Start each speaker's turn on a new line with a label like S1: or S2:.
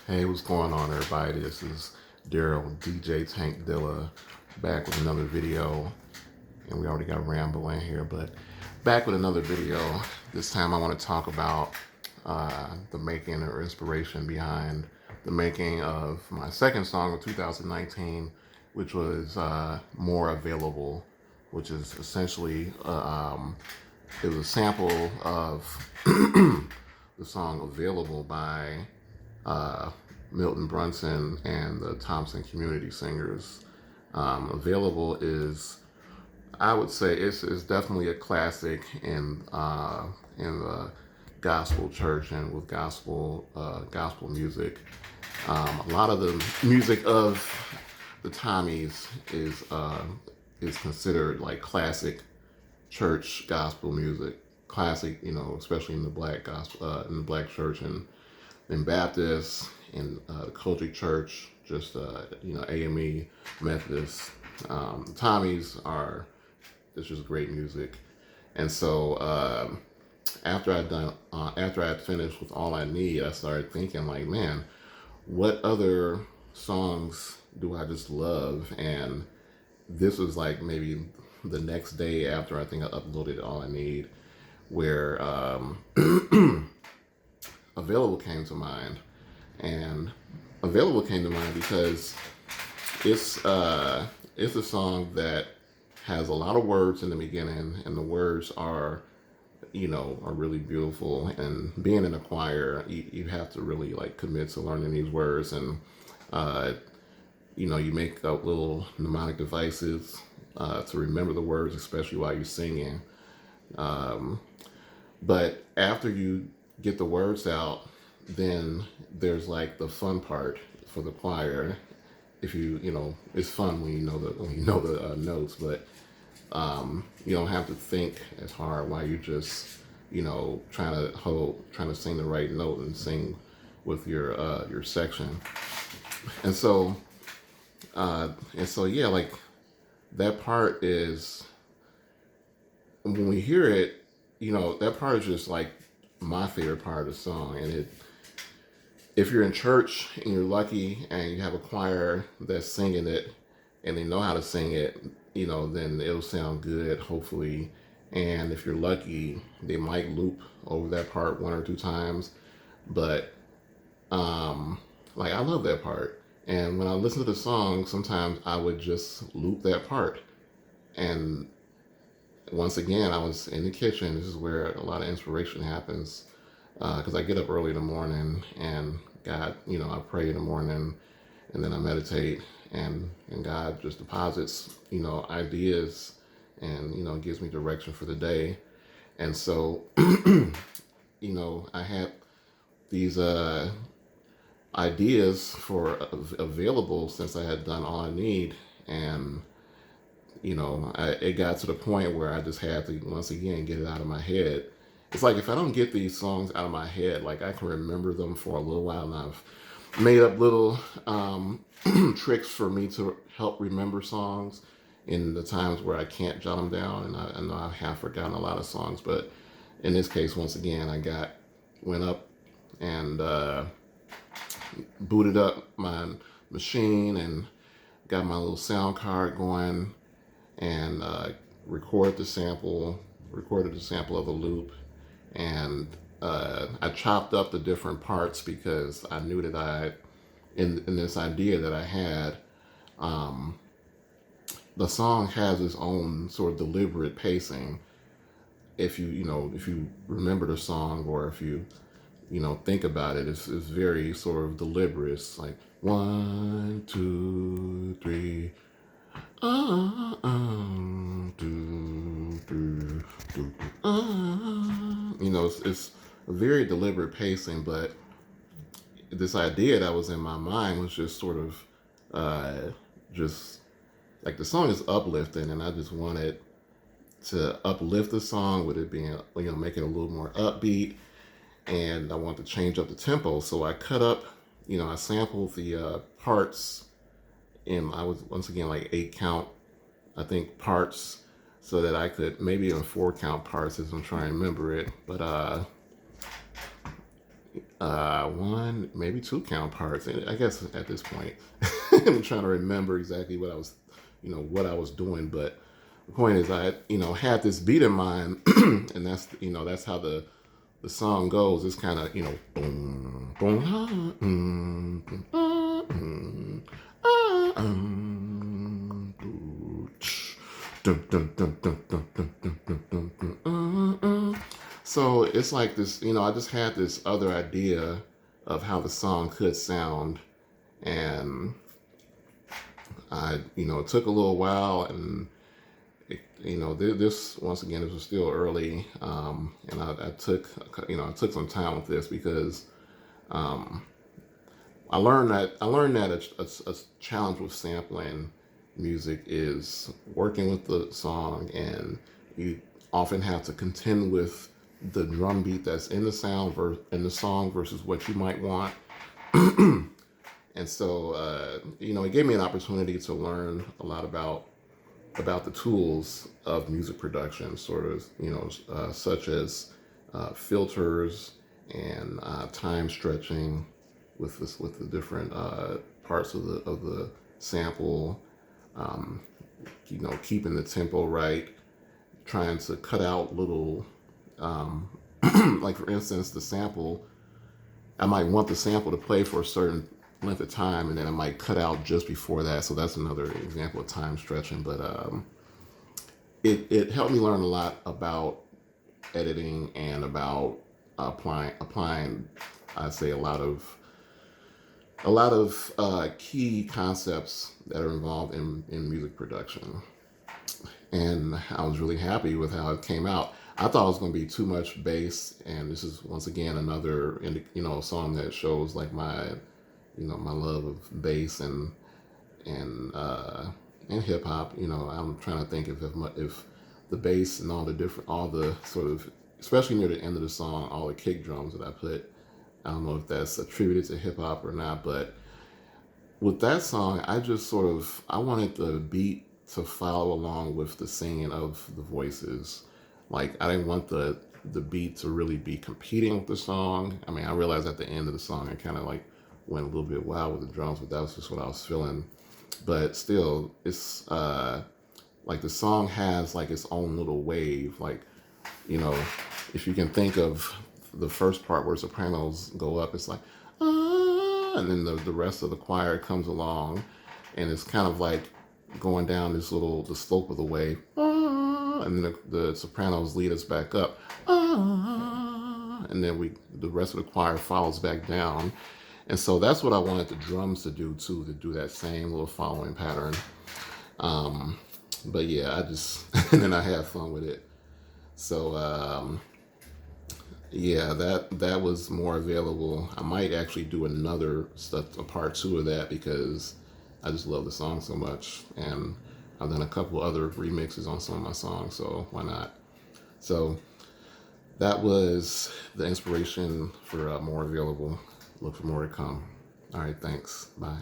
S1: Hey, what's going on, everybody? This is Daryl, DJ Tank Dilla, back with another video. And we already got Rambo in here, but back with another video. This time I want to talk about the making or inspiration behind the making of my second song of 2019, which was More Available, which is essentially, it was a sample of the song Available by uh, Milton Brunson and the Thompson Community Singers. Available is, I would say, it's definitely a classic in the gospel church and with gospel music. A lot of the music of the Tommies is considered like classic church gospel music. Classic, especially in the black gospel, in the black church and in Baptist, in the Kojic Church, just AME, Methodist. The Tommies are it's just great music, and so after I'd finished with All I Need, I started thinking like, man, what other songs do I just love? And this was like maybe the next day after I think I uploaded All I Need, where Available came to mind, and Available came to mind because it's a song that has a lot of words in the beginning, and the words are really beautiful. And being in a choir, you have to really like commit to learning these words, and uh, you make up little mnemonic devices to remember the words, especially while you're singing. Um, but after you get the words out, then there's like the fun part for the choir. If it's fun when you know the notes, but you don't have to think as hard while you're just trying to sing the right note and sing with your section. And so yeah, like that part is when we hear it, that part is just like my favorite part of the song. And if you're in church and you're lucky and you have a choir that's singing it and they know how to sing it, then it'll sound good, hopefully. And if you're lucky, they might loop over that part one or two times. But like I love that part. And when I listen to the song, sometimes I would just loop that part. And once again, I was in the kitchen. This is where a lot of inspiration happens because I get up early in the morning and God, I pray in the morning and then I meditate and God just deposits, ideas and, gives me direction for the day. And so, I had these ideas for available since I had done All I Need. And, it got to the point where I just had to, once again, get it out of my head. It's like if I don't get these songs out of my head, like I can remember them for a little while, and I've made up little tricks for me to help remember songs in the times where I can't jot them down. And I know I have forgotten a lot of songs, but in this case, once again, went up and booted up my machine and got my little sound card going and recorded the sample of a loop, and I chopped up the different parts because I knew that in this idea that I had, um, the song has its own sort of deliberate pacing. If you remember the song, or if you think about it, it's very sort of deliberate. It's like 1, 2, 3, do, do, do, it's a very deliberate pacing, but this idea that was in my mind was just sort of just like the song is uplifting, and I just wanted to uplift the song with it being, make it a little more upbeat, and I wanted to change up the tempo. So I cut up, I sampled the parts, and I was once again like 8 count, I think, parts, so that I could maybe even 4 count parts as I'm trying to remember it. But one, maybe two counterparts. And I guess at this point, I'm trying to remember exactly what I was, what I was doing. But the point is, I, had this beat in mind, and that's how the song goes. It's kind of, boom, boom, so it's like this, I just had this other idea of how the song could sound. And it took a little while, and this, once again, this was still early, and I took some time with this because I learned that a challenge with sampling music is working with the song, and you often have to contend with the drum beat that's in the in the song versus what you might want. And so, it gave me an opportunity to learn a lot about the tools of music production, sort of, such as filters and time stretching with the different parts of the sample, keeping the tempo right, trying to cut out little, like for instance, the sample. I might want the sample to play for a certain length of time, and then I might cut out just before that. So that's another example of time stretching. But it helped me learn a lot about editing and about applying, I'd say, a lot of key concepts that are involved in music production. And I was really happy with how it came out. I thought it was going to be too much bass, and this is once again another song that shows like my my love of bass and hip hop. I'm trying to think if the bass and all the sort of, especially near the end of the song, all the kick drums that I put, I don't know if that's attributed to hip hop or not, but with that song, I wanted the beat to follow along with the singing of the voices. Like, I didn't want the beat to really be competing with the song. I mean, I realized at the end of the song, I kind of like went a little bit wild with the drums, but that was just what I was feeling. But still, it's like the song has like its own little wave. Like, if you can think of the first part where sopranos go up, it's like, ah, and then the rest of the choir comes along, and it's kind of like going down the slope of the wave, and then the sopranos lead us back up, and then the rest of the choir follows back down. And so that's what I wanted the drums to do too, to do that same little following pattern. But yeah, and then I had fun with it. So yeah, that was more available. I might actually do a part two of that, because I just love the song so much, and I've done a couple other remixes on some of my songs, so why not? So that was the inspiration for more available. Look for more to come. All right, thanks. Bye.